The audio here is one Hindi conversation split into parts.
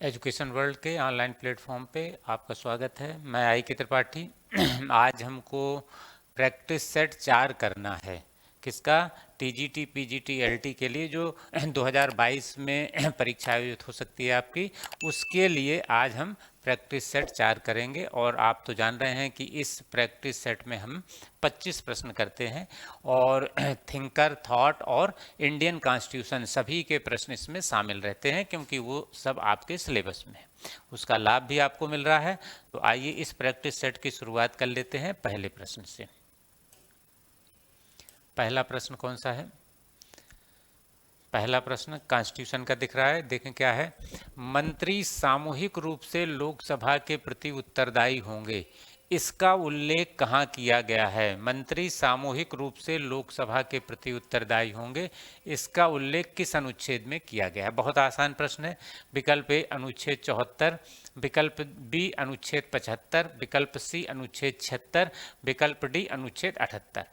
एजुकेशन वर्ल्ड के ऑनलाइन प्लेटफॉर्म पे आपका स्वागत है। मैं आई के त्रिपाठी। आज हमको प्रैक्टिस सेट 4 करना है। किसका? टीजीटी पीजीटी एलटी के लिए जो 2022 में परीक्षा आयोजित हो सकती है आपकी, उसके लिए आज हम प्रैक्टिस सेट 4 करेंगे। और आप तो जान रहे हैं कि इस प्रैक्टिस सेट में हम 25 प्रश्न करते हैं और थिंकर, थॉट और इंडियन कॉन्स्टिट्यूशन सभी के प्रश्न इसमें शामिल रहते हैं, क्योंकि वो सब आपके सिलेबस में है। उसका लाभ भी आपको मिल रहा है। तो आइए इस प्रैक्टिस सेट की शुरुआत कर लेते हैं पहले प्रश्न से। पहला प्रश्न कौन सा है? पहला प्रश्न कॉन्स्टिट्यूशन का दिख रहा है। देखें क्या है। मंत्री सामूहिक रूप से लोकसभा के प्रति उत्तरदायी होंगे, इसका उल्लेख कहाँ किया गया है? मंत्री सामूहिक रूप से लोकसभा के प्रति उत्तरदायी होंगे, इसका उल्लेख किस अनुच्छेद में किया गया है? बहुत आसान प्रश्न है। विकल्प ए अनुच्छेद 74, विकल्प बी अनुच्छेद 75, विकल्प सी अनुच्छेद 76, विकल्प डी अनुच्छेद 78।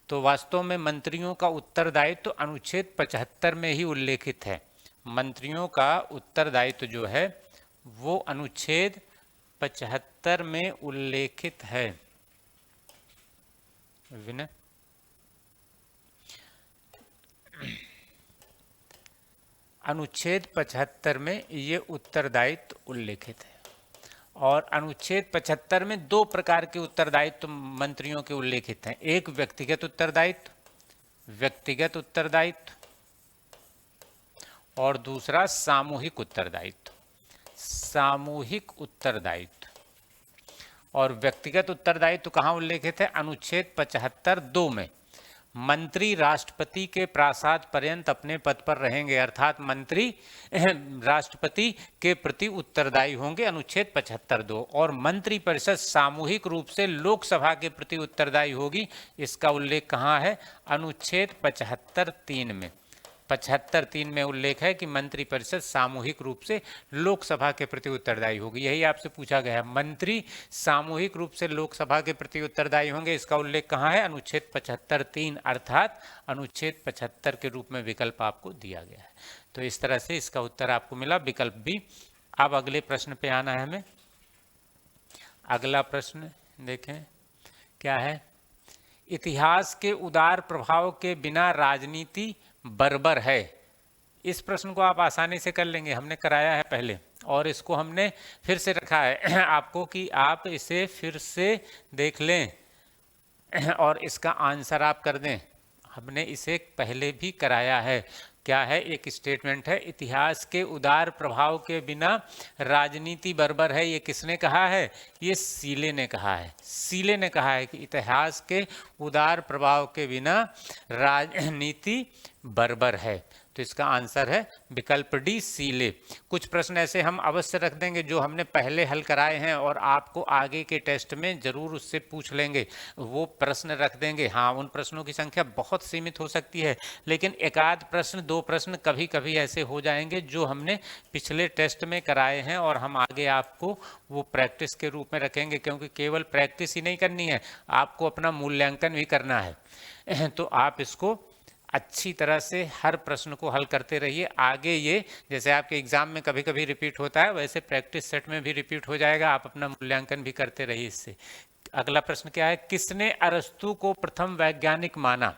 तो वास्तव में मंत्रियों का उत्तरदायित्व तो अनुच्छेद 75 में ही उल्लेखित है। मंत्रियों का उत्तरदायित्व जो है वो अनुच्छेद 75 में उल्लेखित है। विनय, अनुच्छेद 75 में ये उत्तरदायित्व उल्लेखित है। और अनुच्छेद 75 में 2 प्रकार के उत्तरदायित्व मंत्रियों के उल्लेखित हैं। एक व्यक्तिगत उत्तरदायित्व और दूसरा सामूहिक उत्तरदायित्व। और व्यक्तिगत उत्तरदायित्व कहाँ उल्लेखित है? अनुच्छेद 75(2) में। मंत्री राष्ट्रपति के प्रासाद पर्यंत अपने पद पर रहेंगे, अर्थात मंत्री राष्ट्रपति के प्रति उत्तरदायी होंगे, अनुच्छेद 75(2). और मंत्री परिषद सामूहिक रूप से लोकसभा के प्रति उत्तरदायी होगी, इसका उल्लेख कहाँ है? अनुच्छेद 75(3) में। 75(3) में उल्लेख है कि मंत्री परिषद सामूहिक रूप से लोकसभा के प्रति उत्तरदायी होगी। यही आपसे पूछा गया है, मंत्री सामूहिक रूप से लोकसभा के प्रति उत्तरदायी होंगे, इसका उल्लेख कहाँ है? अनुच्छेद 75(3), अर्थात अनुच्छेद 75 के रूप में विकल्प आपको दिया गया है। तो इस तरह से इसका उत्तर आपको मिला विकल्प बी। अब अगले प्रश्न पे आना है हमें। अगला प्रश्न देखें क्या है। इतिहास के उदार प्रभाव के बिना राजनीति बर्बर है। इस प्रश्न को आप आसानी से कर लेंगे, हमने कराया है पहले और इसको हमने फिर से रखा है आपको कि आप इसे फिर से देख लें और इसका आंसर आप कर दें। हमने इसे पहले भी कराया है। क्या है? एक स्टेटमेंट है, इतिहास के उदार प्रभाव के बिना राजनीति बर्बर है। ये किसने कहा है? ये सीले ने कहा है। सीले ने कहा है कि इतिहास के उदार प्रभाव के बिना राजनीति बर्बर है। तो इसका आंसर है विकल्प डी, सीले। कुछ प्रश्न ऐसे हम अवश्य रख देंगे जो हमने पहले हल कराए हैं और आपको आगे के टेस्ट में जरूर उससे पूछ लेंगे, वो प्रश्न रख देंगे। हाँ, उन प्रश्नों की संख्या बहुत सीमित हो सकती है, लेकिन एक आध प्रश्न, 2 प्रश्न कभी कभी ऐसे हो जाएंगे जो हमने पिछले टेस्ट में कराए हैं और हम आगे आपको वो प्रैक्टिस के रूप में रखेंगे, क्योंकि केवल प्रैक्टिस ही नहीं करनी है, आपको अपना मूल्यांकन भी करना है। तो आप इसको अच्छी तरह से हर प्रश्न को हल करते रहिए। आगे ये जैसे आपके एग्जाम में कभी कभी रिपीट होता है, वैसे प्रैक्टिस सेट में भी रिपीट हो जाएगा। आप अपना मूल्यांकन भी करते रहिए इससे। अगला प्रश्न क्या है। किसने अरस्तु को प्रथम वैज्ञानिक माना?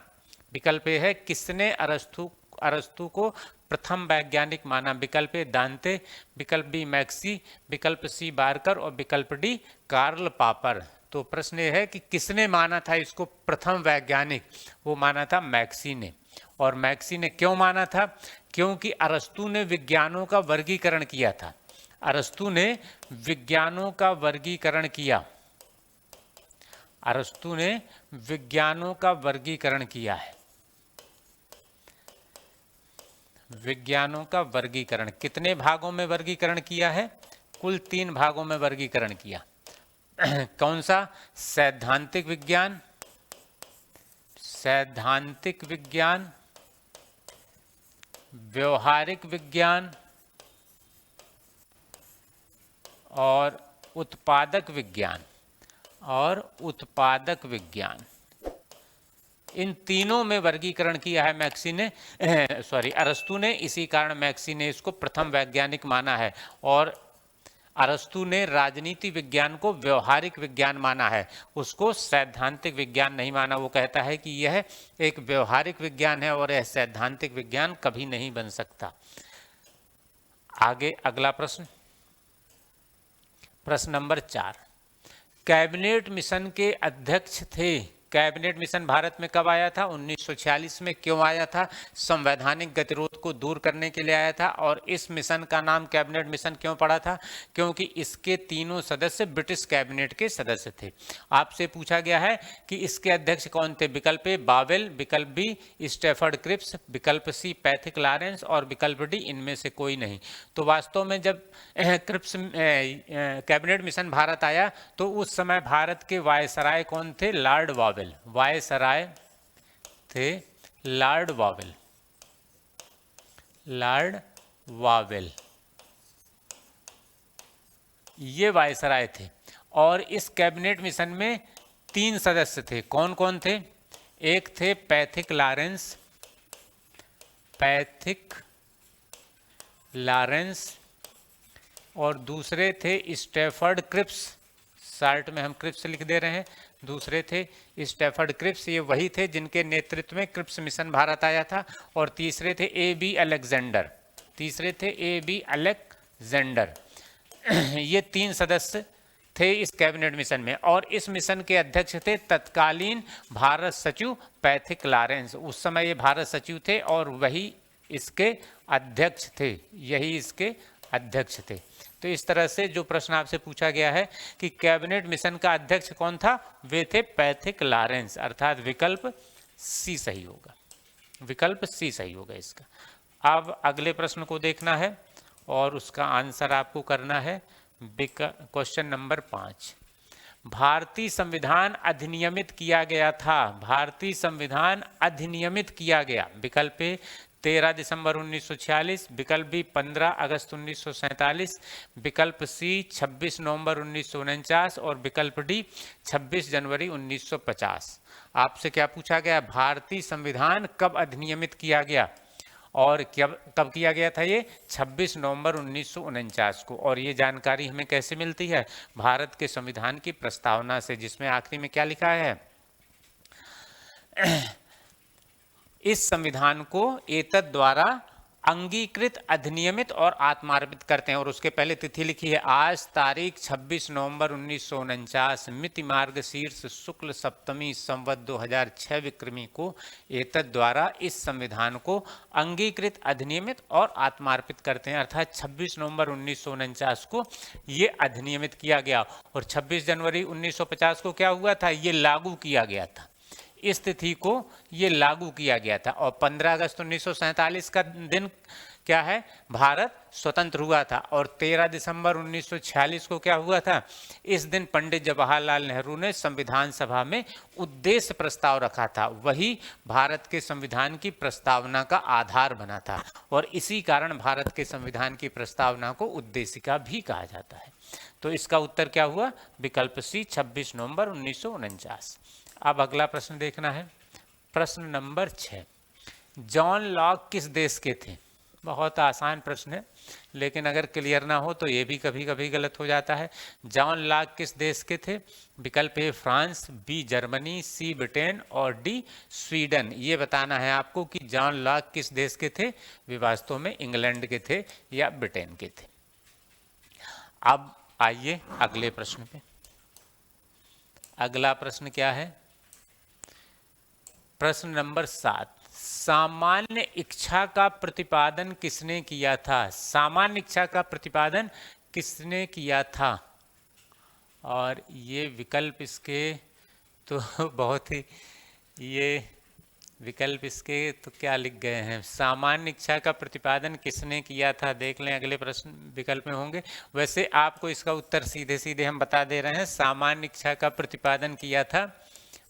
विकल्प ए है, किसने अरस्तु को प्रथम वैज्ञानिक माना? विकल्प ए दांते, विकल्प बी मैक्सी, विकल्प सी बारकर और विकल्प डी कार्ल पापर। तो प्रश्न ये है कि किसने माना था इसको प्रथम वैज्ञानिक? वो माना था मैक्सी ने। और मैक्सी ने क्यों माना था? क्योंकि अरस्तु ने विज्ञानों का वर्गीकरण किया था। अरस्तु ने विज्ञानों का वर्गीकरण किया। अरस्तु ने विज्ञानों का वर्गीकरण किया है। विज्ञानों का वर्गीकरण कितने भागों में वर्गीकरण किया है? कुल 3 भागों में वर्गीकरण किया। कौन सा? सैद्धांतिक विज्ञान, व्यवहारिक विज्ञान और उत्पादक विज्ञान। इन तीनों में वर्गीकरण किया है अरस्तु ने। इसी कारण मैक्सी ने इसको प्रथम वैज्ञानिक माना है। और अरस्तु ने राजनीति विज्ञान को व्यवहारिक विज्ञान माना है, उसको सैद्धांतिक विज्ञान नहीं माना। वो कहता है कि यह एक व्यवहारिक विज्ञान है और यह सैद्धांतिक विज्ञान कभी नहीं बन सकता। आगे अगला प्रश्न, प्रश्न नंबर 4, कैबिनेट मिशन के अध्यक्ष थे। कैबिनेट मिशन भारत में कब आया था? 1946 में। क्यों आया था? संवैधानिक गतिरोध को दूर करने के लिए आया था। और इस मिशन का नाम कैबिनेट मिशन क्यों पड़ा था? क्योंकि इसके तीनों सदस्य ब्रिटिश कैबिनेट के सदस्य थे। आपसे पूछा गया है कि इसके अध्यक्ष कौन थे? विकल्प ए बावेल, विकल्प बी स्टैफर्ड क्रिप्स, विकल्प सी पैथिक लॉरेंस और विकल्प डी इनमें से कोई नहीं। तो वास्तव में जब क्रिप्स कैबिनेट मिशन भारत आया तो उस समय भारत के वायसराय कौन थे? Lord Wavell. वायसराय थे लॉर्ड वावेल। लॉर्ड वावेल ये वायसराय थे। और इस कैबिनेट मिशन में 3 सदस्य थे। कौन कौन थे? एक थे पैथिक लॉरेंस, और दूसरे थे स्टैफर्ड क्रिप्स। शार्ट में हम क्रिप्स लिख दे रहे हैं। दूसरे थे स्टैफर्ड क्रिप्स, ये वही थे जिनके नेतृत्व में क्रिप्स मिशन भारत आया था। और तीसरे थे ए.बी. अलेक्जेंडर। ये 3 सदस्य थे इस कैबिनेट मिशन में। और इस मिशन के अध्यक्ष थे तत्कालीन भारत सचिव पैथिक लॉरेंस। उस समय ये भारत सचिव थे और वही इसके अध्यक्ष थे। यही इसके अध्यक्ष थे। तो इस तरह से जो प्रश्न आपसे पूछा गया है कि कैबिनेट मिशन का अध्यक्ष कौन था, वे थे पैथिक लॉरेंस, अर्थात विकल्प सी सही होगा। विकल्प सी सही होगा इसका। अब अगले प्रश्न को देखना है और उसका आंसर आपको करना है। क्वेश्चन नंबर 5, भारतीय संविधान अधिनियमित किया गया था। भारतीय संविधान अधिनियमित किया गया। विकल्प ए 13 दिसंबर 1946, विकल्प बी 15 अगस्त 1947, विकल्प सी 26 नवंबर 1949 और विकल्प डी 26 जनवरी 1950। आपसे क्या पूछा गया? भारतीय संविधान कब अधिनियमित किया गया और कब किया गया था? ये 26 नवंबर 1949 को। और ये जानकारी हमें कैसे मिलती है? भारत के संविधान की प्रस्तावना से, जिसमें आखिरी में क्या लिखा है? इस संविधान को एतद द्वारा अंगीकृत, अधिनियमित और आत्मार्पित करते हैं। और उसके पहले तिथि लिखी है, आज तारीख 26 नवंबर 1949 मिति मार्गशीर्ष शुक्ल सप्तमी संवत 2006 विक्रमी को एतद द्वारा इस संविधान को अंगीकृत, अधिनियमित और आत्मार्पित करते हैं। अर्थात 26 नवंबर 1949 को ये अधिनियमित किया गया। और 26 जनवरी 1950 को क्या हुआ था? ये लागू किया गया था। इस तिथि को ये लागू किया गया था। और 15 अगस्त 1947 का दिन क्या है? भारत स्वतंत्र हुआ था। और 13 दिसंबर 1946 को क्या हुआ था? इस दिन पंडित जवाहरलाल नेहरू ने संविधान सभा में उद्देश्य प्रस्ताव रखा था। वही भारत के संविधान की प्रस्तावना का आधार बना था। और इसी कारण भारत के संविधान की प्रस्तावना को उद्देशिका भी कहा जाता है। तो इसका उत्तर क्या हुआ? विकल्प सी 26 नवंबर 1949। अब अगला प्रश्न देखना है। प्रश्न नंबर 6, जॉन लॉक किस देश के थे? बहुत आसान प्रश्न है, लेकिन अगर क्लियर ना हो तो ये भी कभी कभी गलत हो जाता है। जॉन लॉक किस देश के थे? विकल्प A France, B Germany, C Britain और डी स्वीडन। ये बताना है आपको कि जॉन लॉक किस देश के थे। वे वास्तव में इंग्लैंड के थे या ब्रिटेन के थे। अब आइए अगले प्रश्न पे। अगला प्रश्न क्या है? प्रश्न नंबर 7, सामान्य इच्छा का प्रतिपादन किसने किया था? सामान्य इच्छा का प्रतिपादन किसने किया था? और ये विकल्प इसके तो बहुत ही, ये विकल्प इसके तो क्या लिख गए हैं? सामान्य इच्छा का प्रतिपादन किसने किया था? देख लें, अगले प्रश्न विकल्प में होंगे। वैसे आपको इसका उत्तर सीधे सीधे हम बता दे रहे हैं। सामान्य इच्छा का प्रतिपादन किया था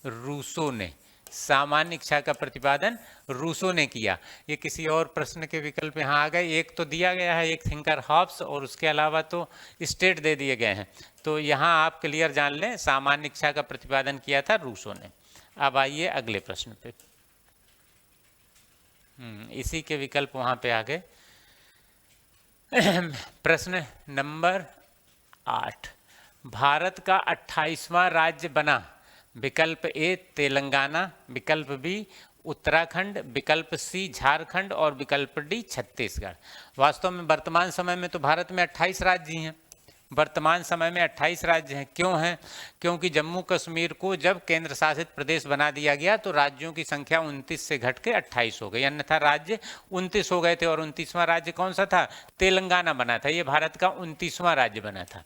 रूसो ने। सामान्य इच्छा का प्रतिपादन रूसो ने किया। ये किसी और प्रश्न के विकल्प यहाँ आ गए। एक तो दिया गया है, एक थिंकर हॉब्स, और उसके अलावा तो स्टेट दे दिए गए हैं। तो यहाँ आप क्लियर जान लें, सामान्य इच्छा का प्रतिपादन किया था रूसो ने। अब आइए अगले प्रश्न पे। इसी के विकल्प वहाँ पे आ गए। प्रश्न नंबर 8, भारत का 28वां राज्य बना। विकल्प ए तेलंगाना, विकल्प बी उत्तराखंड, विकल्प सी झारखंड और विकल्प डी छत्तीसगढ़। वास्तव में वर्तमान समय में तो भारत में 28 राज्य हैं। वर्तमान समय में 28 राज्य हैं। क्यों हैं? क्योंकि जम्मू कश्मीर को जब केंद्र शासित प्रदेश बना दिया गया तो राज्यों की संख्या 29 से घट के 28 हो गई, अन्यथा राज्य 29 हो गए थे। और 29वां राज्य कौन सा था? तेलंगाना बना था। ये भारत का 29वां राज्य बना था।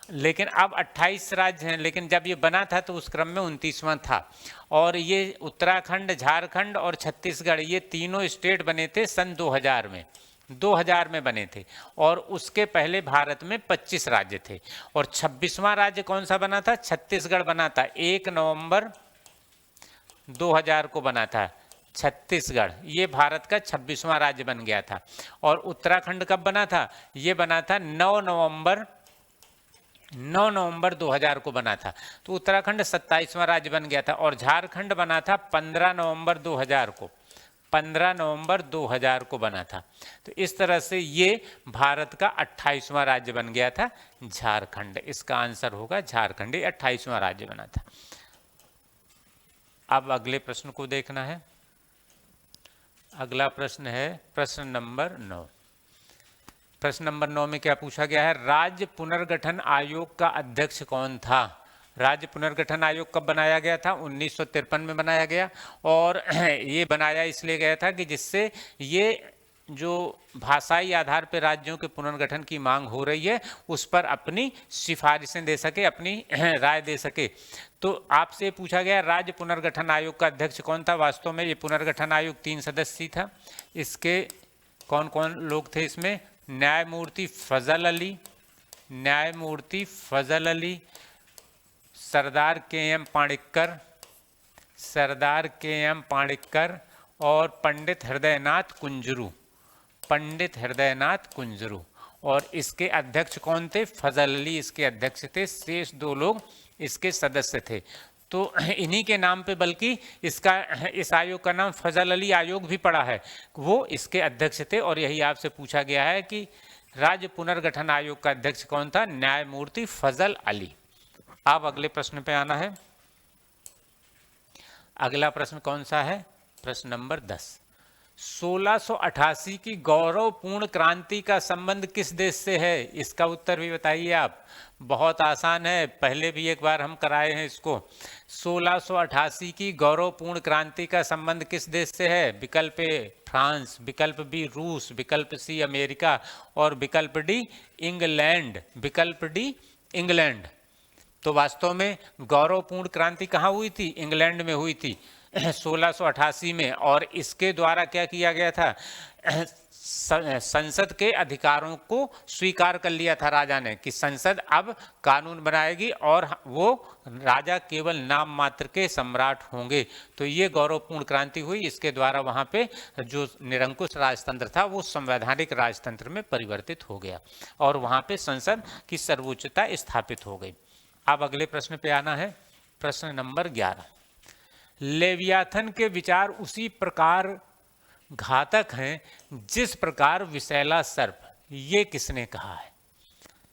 लेकिन अब 28 राज्य हैं, लेकिन जब ये बना था तो उस क्रम में 29वां था। और ये उत्तराखंड, झारखंड और छत्तीसगढ़ ये तीनों स्टेट बने थे सन 2000 में बने थे। और उसके पहले भारत में 25 राज्य थे। और 26वां राज्य कौन सा बना था? छत्तीसगढ़ बना था। 1 नवंबर 2000 को बना था छत्तीसगढ़। ये भारत का 26वां राज्य बन गया था। और उत्तराखंड कब बना था? ये बना था 9 नवंबर 2000 को बना था। तो उत्तराखंड 27वां राज्य बन गया था। और झारखंड बना था 15 नवंबर 2000 को। 15 नवंबर 2000 को बना था। तो इस तरह से ये भारत का 28वां राज्य बन गया था झारखंड। इसका आंसर होगा झारखंड। 28वां राज्य बना था। अब अगले प्रश्न को देखना है। अगला प्रश्न है प्रश्न नंबर 9। प्रश्न नंबर 9 में क्या पूछा गया है? राज्य पुनर्गठन आयोग का अध्यक्ष कौन था? राज्य पुनर्गठन आयोग कब बनाया गया था? 1953 में बनाया गया। और ये बनाया इसलिए गया था कि जिससे ये जो भाषाई आधार पर राज्यों के पुनर्गठन की मांग हो रही है उस पर अपनी सिफारिशें दे सके, अपनी राय दे सके। तो आपसे पूछा गया राज्य पुनर्गठन आयोग का अध्यक्ष कौन था? वास्तव में ये पुनर्गठन आयोग 3 सदस्यीय था। इसके कौन कौन लोग थे इसमें? न्यायमूर्ति फजल अली, सरदार के.एम. पाणिक्कर और पंडित हृदयनाथ कुंजरू। और इसके अध्यक्ष कौन थे? फजल अली इसके अध्यक्ष थे। शेष 2 लोग इसके सदस्य थे। तो इन्हीं के नाम पे, बल्कि इस आयोग का नाम फजल अली आयोग भी पड़ा है, वो इसके अध्यक्ष थे। और यही आपसे पूछा गया है कि राज्य पुनर्गठन आयोग का अध्यक्ष कौन था? न्यायमूर्ति फजल अली। अब अगले प्रश्न पे आना है। अगला प्रश्न कौन सा है? प्रश्न नंबर 10। 1688 की गौरवपूर्ण क्रांति का संबंध किस देश से है? इसका उत्तर भी बताइए आप। बहुत आसान है, पहले भी एक बार हम कराए हैं इसको। 1688 की गौरवपूर्ण क्रांति का संबंध किस देश से है? विकल्प ए फ्रांस, विकल्प बी रूस, विकल्प सी अमेरिका और विकल्प डी इंग्लैंड। तो वास्तव में गौरवपूर्ण क्रांति कहाँ हुई थी? इंग्लैंड में हुई थी 1688 में। और इसके द्वारा क्या किया गया था? संसद के अधिकारों को स्वीकार कर लिया था राजा ने कि संसद अब कानून बनाएगी और वो राजा केवल नाम मात्र के सम्राट होंगे। तो ये गौरवपूर्ण क्रांति हुई। इसके द्वारा वहाँ पे जो निरंकुश राजतंत्र था वो संवैधानिक राजतंत्र में परिवर्तित हो गया और वहाँ पे संसद की सर्वोच्चता स्थापित हो गई। अब अगले प्रश्न पे आना है। प्रश्न नंबर 11। लेवियाथन के विचार उसी प्रकार घातक हैं जिस प्रकार विषैला सर्प। ये किसने कहा है?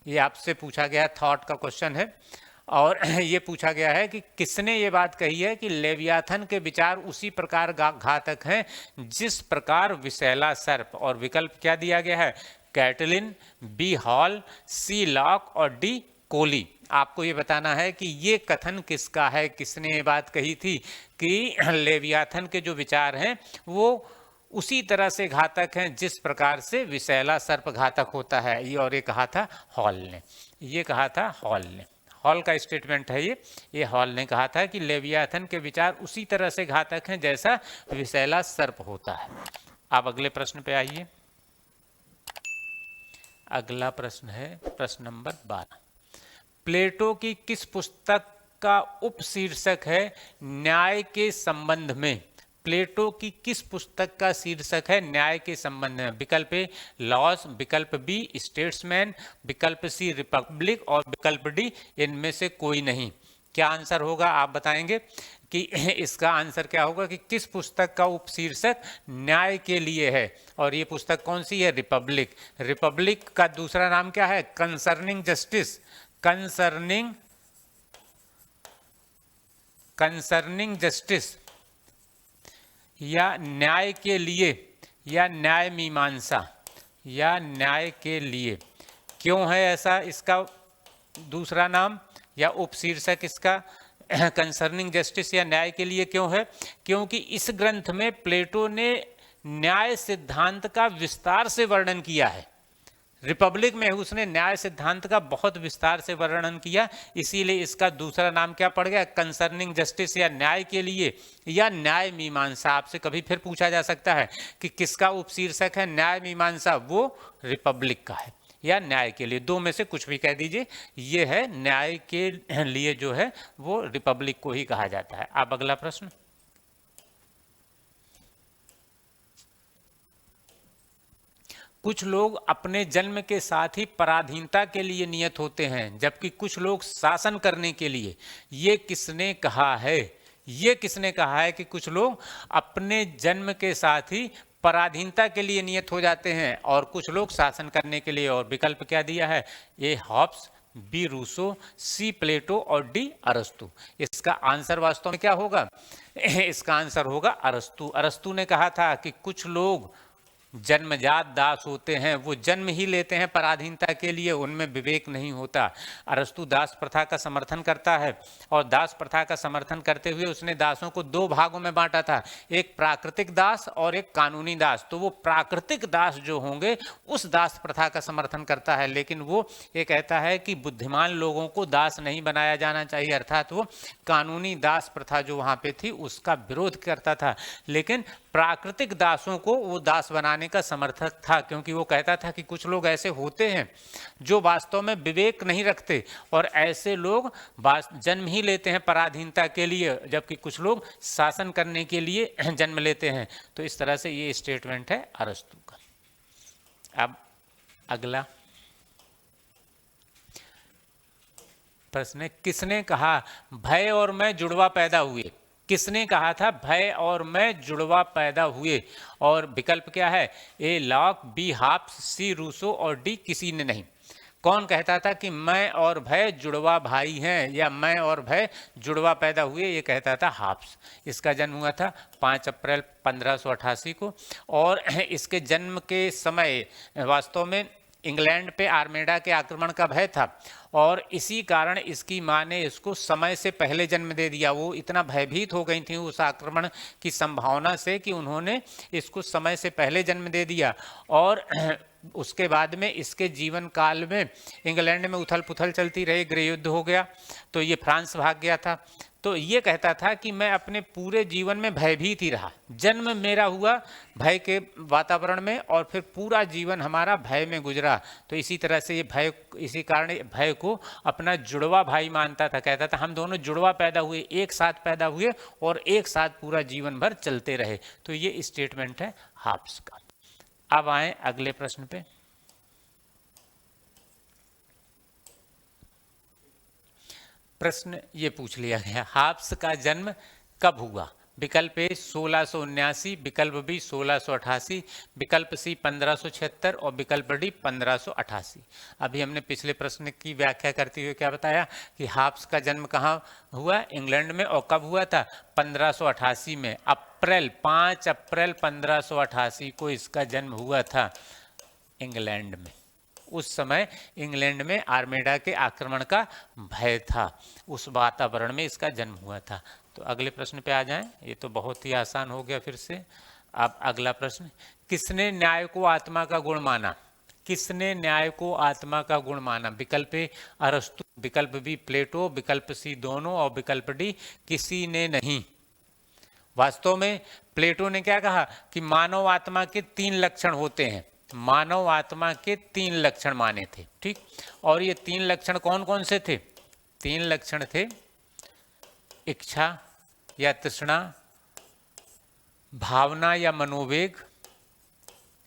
ये आपसे पूछा गया, थॉट का क्वेश्चन है। और ये पूछा गया है कि किसने ये बात कही है कि लेवियाथन के विचार उसी प्रकार घातक हैं जिस प्रकार विषैला सर्प। और विकल्प क्या दिया गया है? कैटलिन, बी हॉल, सी लॉक और डी कोली। आपको ये बताना है कि ये कथन किसका है, किसने ये बात कही थी कि लेवियाथन के जो विचार हैं वो उसी तरह से घातक हैं जिस प्रकार से विषैला सर्प घातक होता है। ये और ये कहा था हॉल ने। हॉल का स्टेटमेंट है ये हॉल ने कहा था कि लेवियाथन के विचार उसी तरह से घातक हैं जैसा विषैला सर्प होता है। अब अगले प्रश्न पे आइए। अगला प्रश्न है प्रश्न नंबर 12। प्लेटो की किस पुस्तक का उपशीर्षक है न्याय के संबंध में? प्लेटो की किस पुस्तक का शीर्षक है न्याय के संबंध में? विकल्प ए लॉस, विकल्प बी स्टेट्समैन, विकल्प सी रिपब्लिक और विकल्प डी इनमें से कोई नहीं। क्या आंसर होगा आप बताएंगे कि इसका आंसर क्या होगा कि किस पुस्तक का उपशीर्षक न्याय के लिए है, और ये पुस्तक कौन सी है? रिपब्लिक। रिपब्लिक का दूसरा नाम क्या है? Concerning justice. कंसर्निंग जस्टिस या न्याय के लिए या न्याय मीमांसा या न्याय के लिए। क्यों है ऐसा इसका दूसरा नाम या उपशीर्षक इसका कंसर्निंग जस्टिस या न्याय के लिए क्यों है? क्योंकि इस ग्रंथ में प्लेटो ने न्याय सिद्धांत का विस्तार से वर्णन किया है। रिपब्लिक में उसने न्याय सिद्धांत का बहुत विस्तार से वर्णन किया, इसीलिए इसका दूसरा नाम क्या पड़ गया? कंसर्निंग जस्टिस या न्याय के लिए या न्याय मीमांसा। आपसे कभी फिर पूछा जा सकता है कि किसका उपशीर्षक है न्याय मीमांसा, वो रिपब्लिक का है या न्याय के लिए, दो में से कुछ भी कह दीजिए। ये है न्याय के लिए जो है वो रिपब्लिक को ही कहा जाता है। अब अगला प्रश्न, कुछ लोग अपने जन्म के साथ ही पराधीनता के लिए नियत होते हैं, जबकि कुछ लोग शासन करने के लिए। ये किसने कहा है? ये किसने कहा है कि कुछ लोग अपने जन्म के साथ ही पराधीनता के लिए नियत हो जाते हैं और कुछ लोग शासन करने के लिए? और विकल्प क्या दिया है? ए हॉब्स, बी रूसो, सी प्लेटो और डी अरस्तु। इसका आंसर वास्तव में क्या होगा? इसका आंसर होगा अरस्तु। अरस्तु ने कहा था कि कुछ लोग जन्मजात दास होते हैं, वो जन्म ही लेते हैं पराधीनता के लिए, उनमें विवेक नहीं होता। अरस्तु दास प्रथा का समर्थन करता है और दास प्रथा का समर्थन करते हुए उसने दासों को दो भागों में बांटा था, एक प्राकृतिक दास और एक कानूनी दास। तो वो प्राकृतिक दास जो होंगे उस दास प्रथा का समर्थन करता है, लेकिन वो ये कहता है कि बुद्धिमान लोगों को दास नहीं बनाया जाना चाहिए, अर्थात वो कानूनी दास प्रथा जो वहाँ पे थी उसका विरोध करता था। लेकिन प्राकृतिक दासों को वो दास बनाने का समर्थक था, क्योंकि वो कहता था कि कुछ लोग ऐसे होते हैं जो वास्तव में विवेक नहीं रखते और ऐसे लोग जन्म ही लेते हैं पराधीनता के लिए, जबकि कुछ लोग शासन करने के लिए जन्म लेते हैं। तो इस तरह से ये स्टेटमेंट है अरस्तु का। अब अगला प्रश्न, किसने कहा भय और मैं जुड़वा पैदा हुए? किसने कहा था भय और मैं जुड़वा पैदा हुए? और विकल्प क्या है? A Locke, B Hobbes, C Rousseau और डी किसी ने नहीं। कौन कहता था कि मैं और भय जुड़वा भाई हैं या मैं और भय जुड़वा पैदा हुए? ये कहता था हाब्स। इसका जन्म हुआ था 5 अप्रैल 1588 को और इसके जन्म के समय वास्तव में इंग्लैंड पे आर्मेडा के आक्रमण का भय था और इसी कारण इसकी माँ ने इसको समय से पहले जन्म दे दिया। वो इतना भयभीत हो गई थी उस आक्रमण की संभावना से कि उन्होंने इसको समय से पहले जन्म दे दिया। और उसके बाद में इसके जीवन काल में इंग्लैंड में उथल पुथल चलती रही, गृह युद्ध हो गया तो ये फ्रांस भाग गया था। तो ये कहता था कि मैं अपने पूरे जीवन में भयभीत ही रहा, जन्म मेरा हुआ भय के वातावरण में और फिर पूरा जीवन हमारा भय में गुजरा। तो इसी तरह से ये भय, इसी कारण भय को अपना जुड़वा भाई मानता था, कहता था हम दोनों जुड़वा पैदा हुए, एक साथ पैदा हुए और एक साथ पूरा जीवन भर चलते रहे। तो ये स्टेटमेंट है हाब्स का। अब आए अगले प्रश्न पे। प्रश्न ये पूछ लिया गया, हाब्स का जन्म कब हुआ? विकल्प ए 1679, विकल्प बी 1688, विकल्प सी 1576 और विकल्प डी 1588। अभी हमने पिछले प्रश्न की व्याख्या करते हुए क्या बताया कि हाब्स का जन्म कहाँ हुआ? इंग्लैंड में। और कब हुआ था? 1588 में, 5 अप्रैल 1588 को इसका जन्म हुआ था इंग्लैंड में। उस समय इंग्लैंड में आर्मेडा के आक्रमण का भय था, उस वातावरण में इसका जन्म हुआ था। तो अगले प्रश्न पे आ जाएं। ये तो बहुत ही आसान हो गया फिर से। अब अगला प्रश्न, किसने न्याय को आत्मा का गुण माना? किसने न्याय को आत्मा का गुण माना? विकल्प ए अरस्तु, विकल्प बी प्लेटो, विकल्प सी दोनों और विकल्प डी किसी ने नहीं। वास्तव में प्लेटो ने क्या कहा कि मानव आत्मा के 3 लक्षण होते हैं। मानव आत्मा के 3 लक्षण माने थे, ठीक। और ये 3 लक्षण कौन कौन से थे? 3 लक्षण थे, इच्छा या तृष्णा, भावना या मनोवेग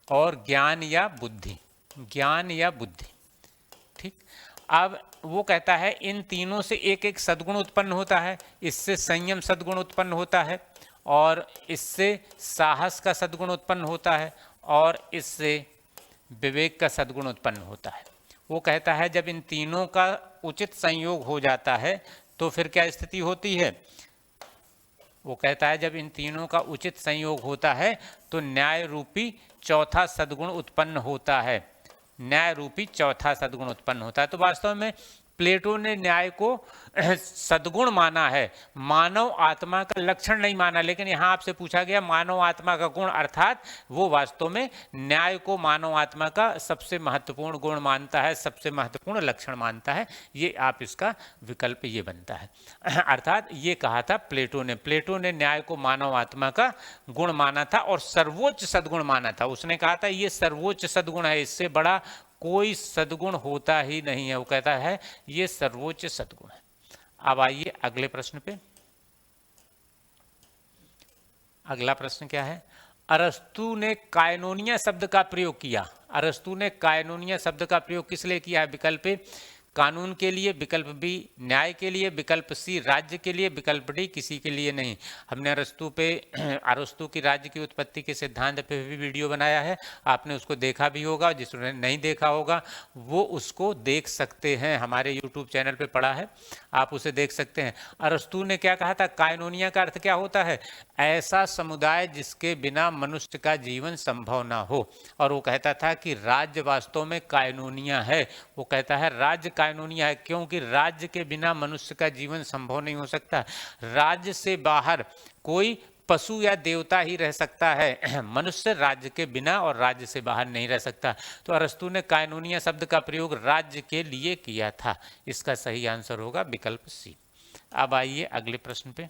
और ज्ञान या बुद्धि। ज्ञान या बुद्धि, ठीक। अब वो कहता है इन तीनों से एक एक सद्गुण उत्पन्न होता है, इससे संयम सद्गुण उत्पन्न होता है, और इससे साहस का सद्गुण उत्पन्न होता है, और इससे विवेक का सद्गुण उत्पन्न होता है। वो कहता है जब इन तीनों का उचित संयोग हो जाता है तो फिर क्या स्थिति होती है? वो कहता है जब इन तीनों का उचित संयोग होता है तो न्याय रूपी चौथा सद्गुण उत्पन्न होता है। न्याय रूपी चौथा सद्गुण उत्पन्न होता है। तो वास्तव में प्लेटो ने न्याय को सद्गुण माना है, मानव आत्मा का लक्षण नहीं माना। लेकिन यहाँ आपसे पूछा गया मानव आत्मा का गुण, अर्थात वो वास्तव में न्याय को मानव आत्मा का सबसे महत्वपूर्ण गुण मानता है, सबसे महत्वपूर्ण लक्षण मानता है। ये आप इसका विकल्प ये बनता है। अर्थात ये कहा था प्लेटो ने न्याय को मानव आत्मा का गुण माना था और सर्वोच्च सद्गुण माना था। उसने कहा था ये सर्वोच्च सद्गुण है, इससे बड़ा कोई सद्गुण होता ही नहीं है। वो कहता है ये सर्वोच्च सद्गुण है। अब आइए अगले प्रश्न पे। अगला प्रश्न क्या है? अरस्तु ने काइनोनिया शब्द का प्रयोग किया। अरस्तु ने काइनोनिया शब्द का प्रयोग किस लिए किया है? विकल्प ए कानून के लिए, विकल्प बी न्याय के लिए, विकल्प सी राज्य के लिए, विकल्प डी किसी के लिए नहीं। हमने अरस्तु की राज्य की उत्पत्ति के सिद्धांत पे भी वीडियो बनाया है, आपने उसको देखा भी होगा। जिसने नहीं देखा होगा वो उसको देख सकते हैं, हमारे यूट्यूब चैनल पे पड़ा है, आप उसे देख सकते हैं। अरस्तु ने क्या कहा था? काइनोनिया का अर्थ क्या होता है? ऐसा समुदाय जिसके बिना मनुष्य का जीवन संभव ना हो। और वो कहता था कि राज्य वास्तव में काइनोनिया है। वो कहता है राज्य काइनोनिया है, क्योंकि राज्य के बिना मनुष्य का जीवन संभव नहीं हो सकता। राज्य से बाहर कोई पशु या देवता ही रह सकता है, मनुष्य राज्य के बिना और राज्य से बाहर नहीं रह सकता। तो अरस्तु ने काइनोनिया शब्द का प्रयोग राज्य के लिए किया था। इसका सही आंसर होगा विकल्प सी। अब आइए अगले प्रश्न पे।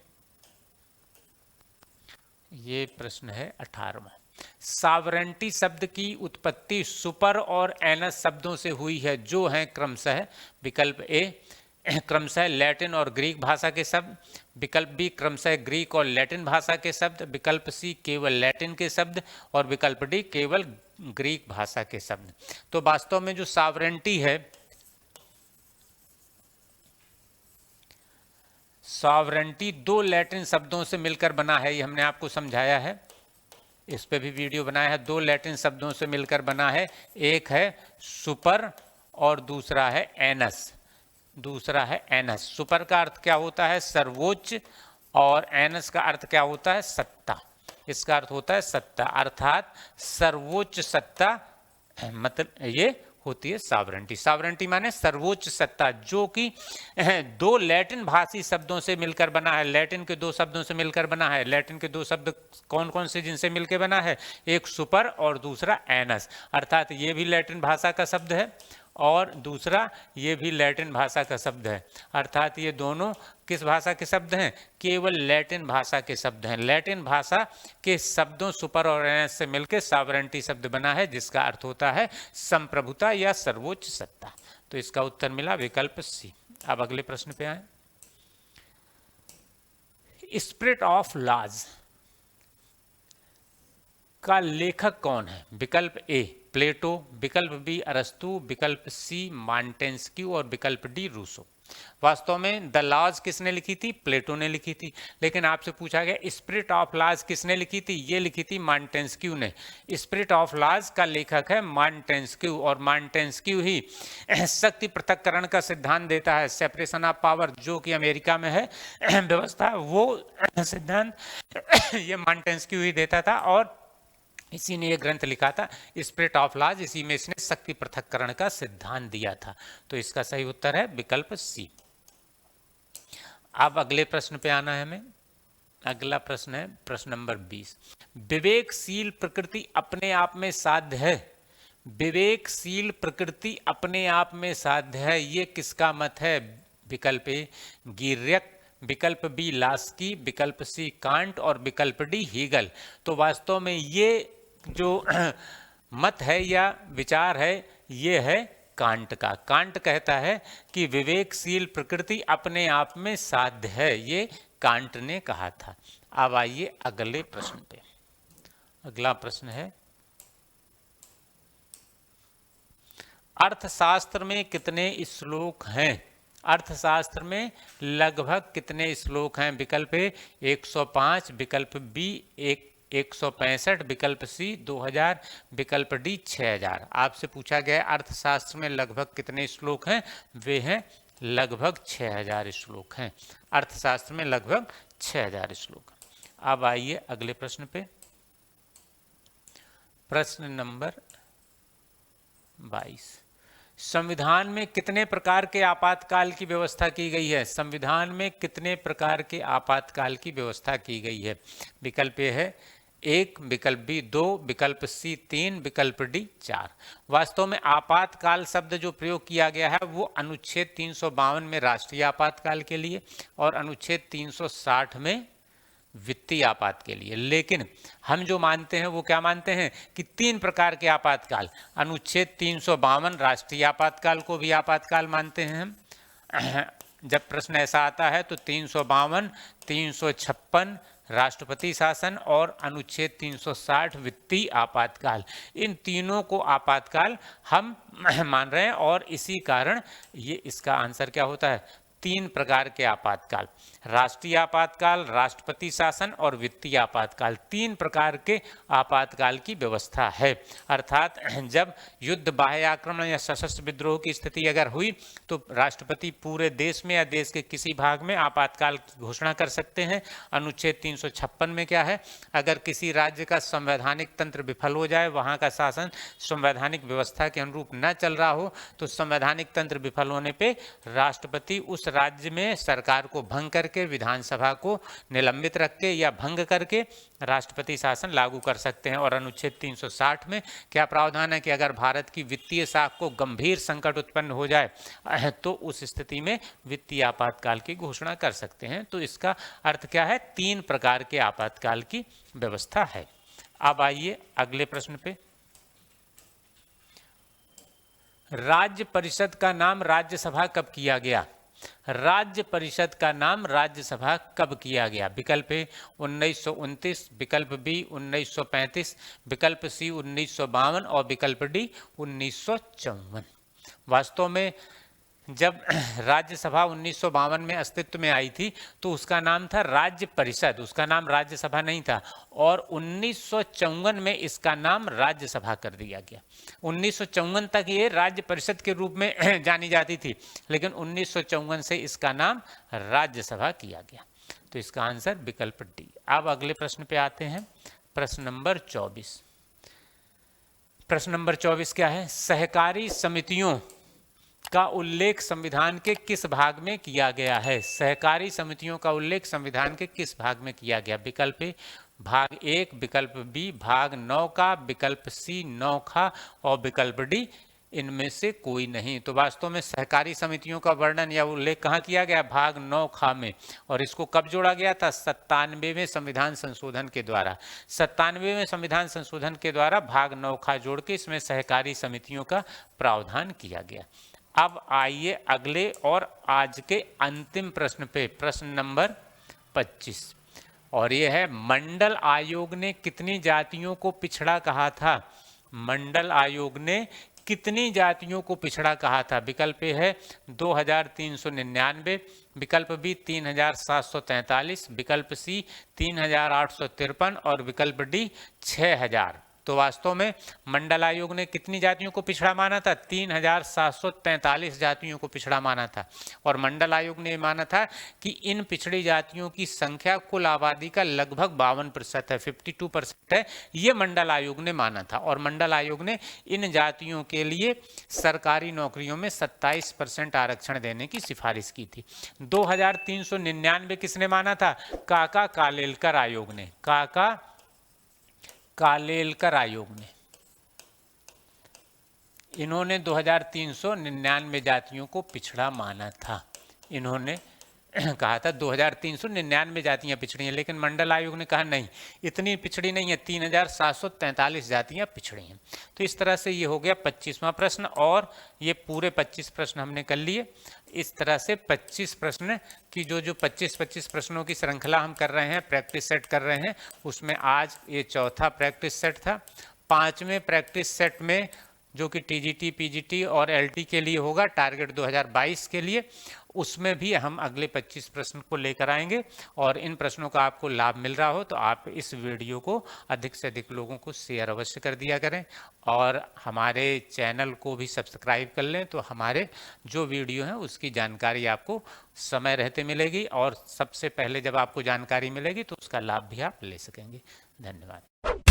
ये प्रश्न है 18वां। सॉवरेंटी शब्द की उत्पत्ति सुपर और एनस शब्दों से हुई है, जो हैं क्रमशः विकल्प ए क्रमशः लैटिन और ग्रीक भाषा के शब्द, विकल्प बी क्रमशः ग्रीक और लैटिन भाषा के शब्द, विकल्प सी केवल लैटिन के शब्द, और विकल्प डी केवल ग्रीक भाषा के शब्द। तो वास्तव में जो सॉवरेंटी है, सॉवरेंटी दो लैटिन शब्दों से मिलकर बना है। ये हमने आपको समझाया है, इस पे भी वीडियो बनाया है। दो लैटिन शब्दों से मिलकर बना है, एक है सुपर और दूसरा है एनस। सुपर का अर्थ क्या होता है? सर्वोच्च, और एनस का अर्थ क्या होता है? सत्ता। इसका अर्थ होता है सत्ता, अर्थात सर्वोच्च सत्ता, मतलब ये होती है सॉवरेंटी। सॉवरेंटी माने सर्वोच्च सत्ता, जो कि दो लैटिन भाषी शब्दों से मिलकर बना है। लैटिन के दो शब्दों से मिलकर बना है। लैटिन के दो शब्द कौन कौन से जिनसे मिलकर बना है? एक सुपर और दूसरा एनस। अर्थात ये भी लैटिन भाषा का शब्द है और दूसरा ये भी लैटिन भाषा का शब्द है। अर्थात ये दोनों किस भाषा के शब्द हैं? केवल लैटिन भाषा के शब्द हैं। लैटिन भाषा के शब्दों सुपर और एनस से मिलकर सॉवरेंटी शब्द बना है, जिसका अर्थ होता है संप्रभुता या सर्वोच्च सत्ता। तो इसका उत्तर मिला विकल्प सी। अब अगले प्रश्न पे आए। स्पिरिट ऑफ लॉज का लेखक कौन है? विकल्प ए प्लेटो, विकल्प बी अरस्तु, विकल्प सी मॉन्टेस्क्यू और विकल्प डी रूसो। वास्तव में द लॉज किसने लिखी थी? प्लेटो ने लिखी थी। लेकिन आपसे पूछा गया स्पिरिट ऑफ लॉज किसने लिखी थी? ये लिखी थी मॉन्टेस्क्यू ने। स्पिरिट ऑफ लॉज का लेखक है मॉन्टेस्क्यू, और मॉन्टेस्क्यू ही शक्ति पृथक्करण का सिद्धांत देता है, सेपरेशन ऑफ पावर, जो कि अमेरिका में है व्यवस्था, वो सिद्धांत ये मॉन्टेस्क्यू ही देता था, और इसी ने ये ग्रंथ लिखा था स्पिरिट ऑफ लॉज। इसी में इसने शक्ति पृथक्करण का सिद्धांत दिया था। तो इसका सही उत्तर है विकल्प सी। अब अगले प्रश्न पे आना है हमें। अगला प्रश्न है प्रश्न नंबर 20। विवेकशील प्रकृति अपने आप में साध्य है। विवेकशील प्रकृति अपने आप में साध्य है, ये किसका मत है? विकल्प ए गिर्यक, विकल्प बी लास्की, विकल्प सी कांट और विकल्प डी हीगल। तो वास्तव में ये जो मत है या विचार है, ये है कांट का। कांट कहता है कि विवेकशील प्रकृति अपने आप में साध्य है, ये कांट ने कहा था। अब आइए अगले प्रश्न पे। अगला प्रश्न है अर्थशास्त्र में कितने श्लोक हैं? अर्थशास्त्र में लगभग कितने श्लोक हैं? विकल्प ए 105, विकल्प बी 165, विकल्प सी 2000, विकल्प डी 6000। आपसे पूछा गया अर्थशास्त्र में लगभग कितने श्लोक हैं? वे हैं लगभग 6000 श्लोक हैं। अर्थशास्त्र में लगभग 6000 श्लोक। अब आइए अगले प्रश्न पे। प्रश्न नंबर 22। संविधान में कितने प्रकार के आपातकाल की व्यवस्था की गई है? संविधान में कितने प्रकार के आपातकाल की व्यवस्था की गई है? विकल्प ए है 1, विकल्प बी 2, विकल्प सी 3, विकल्प डी 4। वास्तव में आपातकाल शब्द जो प्रयोग किया गया है वो अनुच्छेद 352 में राष्ट्रीय आपातकाल के लिए और अनुच्छेद 360 में वित्तीय आपात के लिए। लेकिन हम जो मानते हैं वो क्या मानते हैं कि 3 प्रकार के आपातकाल, अनुच्छेद 352 राष्ट्रीय आपातकाल को भी आपातकाल मानते हैं हम। जब प्रश्न ऐसा आता है तो 352, 356 राष्ट्रपति शासन और अनुच्छेद 360 वित्तीय आपातकाल, इन तीनों को आपातकाल हम मान रहे हैं और इसी कारण ये इसका आंसर क्या होता है? 3 प्रकार के आपातकाल, राष्ट्रीय आपातकाल, राष्ट्रपति शासन और वित्तीय आपातकाल, 3 प्रकार के आपातकाल की व्यवस्था है। अर्थात जब युद्ध, बाह्य आक्रमण या सशस्त्र विद्रोह की स्थिति अगर हुई तो राष्ट्रपति पूरे देश में या देश के किसी भाग में आपातकाल की घोषणा कर सकते हैं। अनुच्छेद 356 में क्या है? अगर किसी राज्य का संवैधानिक तंत्र विफल हो जाए, वहाँ का शासन संवैधानिक व्यवस्था के अनुरूप न चल रहा हो, तो संवैधानिक तंत्र विफल होने पर राष्ट्रपति उस राज्य में सरकार को भंग करके, विधानसभा को निलंबित रख के या भंग करके राष्ट्रपति शासन लागू कर सकते हैं। और अनुच्छेद 360 में क्या प्रावधान है कि अगर भारत की वित्तीय साख को गंभीर संकट उत्पन्न हो जाए तो उस स्थिति में वित्तीय आपातकाल की घोषणा कर सकते हैं। तो इसका अर्थ क्या है? 3 प्रकार के आपातकाल की व्यवस्था है। अब आइए अगले प्रश्न पे। राज्य परिषद का नाम राज्यसभा कब किया गया? राज्य परिषद का नाम राज्यसभा कब किया गया? विकल्प ए 1929, विकल्प बी 1935, विकल्प सी 1952 और विकल्प डी 1954। वास्तव में जब राज्यसभा 1952 में अस्तित्व में आई थी तो उसका नाम था राज्य परिषद, उसका नाम राज्यसभा नहीं था। और 1954 में इसका नाम राज्यसभा कर दिया गया। 1954 तक ये राज्य परिषद के रूप में जानी जाती थी, लेकिन 1954 से इसका नाम राज्यसभा किया गया। तो इसका आंसर विकल्प डी। अब अगले प्रश्न पे आते हैं। प्रश्न नंबर 24। प्रश्न नंबर 24 क्या है? सहकारी समितियों का उल्लेख संविधान के किस भाग में किया गया है? सहकारी समितियों का उल्लेख संविधान के किस भाग में किया गया? विकल्प ए भाग 1, विकल्प बी भाग 9 का, विकल्प सी 9 का और विकल्प डी इनमें से कोई नहीं। तो वास्तव में सहकारी समितियों का वर्णन या उल्लेख कहाँ किया गया? भाग 9 खा में। और इसको कब जोड़ा गया था? 97वें संविधान संशोधन के द्वारा। 97वें संविधान संशोधन के द्वारा भाग 9 खा जोड़ के इसमें सहकारी समितियों का प्रावधान किया गया। अब आइए अगले और आज के अंतिम प्रश्न पे, प्रश्न नंबर 25। और ये है, मंडल आयोग ने कितनी जातियों को पिछड़ा कहा था? मंडल आयोग ने कितनी जातियों को पिछड़ा कहा था? विकल्प ए है 2399, विकल्प बी 3743, विकल्प सी 3853 और विकल्प डी 6000। तो वास्तव में मंडल आयोग ने कितनी जातियों को पिछड़ा माना था? 3743 जातियों को पिछड़ा माना था। और मंडल आयोग ने माना था कि इन पिछड़ी जातियों की संख्या कुल आबादी का लगभग 52% है, 52% है, ये मंडल आयोग ने माना था। और मंडल आयोग ने इन जातियों के लिए सरकारी नौकरियों में 27% आरक्षण देने की सिफारिश की थी। 2399 किसने माना था? काका कालेलकर आयोग ने। काका कालेलकर आयोग ने, इन्होंने 2399 जातियों को पिछड़ा माना था। इन्होंने कहा था 2399 जातियां पिछड़ी हैं, लेकिन मंडल आयोग ने कहा नहीं, इतनी पिछड़ी नहीं है, 3743 जातियां पिछड़ी हैं। तो इस तरह से ये हो गया 25वां प्रश्न और ये पूरे 25 प्रश्न हमने कर लिए। इस तरह से 25 प्रश्न की जो 25 प्रश्नों की श्रृंखला हम कर रहे हैं, प्रैक्टिस सेट कर रहे हैं, उसमें आज ये चौथा प्रैक्टिस सेट था। 5वें प्रैक्टिस सेट में जो कि टीजीटी, पीजीटी और एलटी के लिए होगा, टारगेट 2022 के लिए। उसमें भी हम अगले 25 प्रश्न को लेकर आएंगे। और इन प्रश्नों का आपको लाभ मिल रहा हो तो आप इस वीडियो को अधिक से अधिक लोगों को शेयर अवश्य कर दिया करें, और हमारे चैनल को भी सब्सक्राइब कर लें, तो हमारे जो वीडियो हैं उसकी जानकारी आपको समय रहते मिलेगी, और सबसे पहले जब आपको जानकारी मिलेगी तो उसका लाभ भी आप ले सकेंगे। धन्यवाद।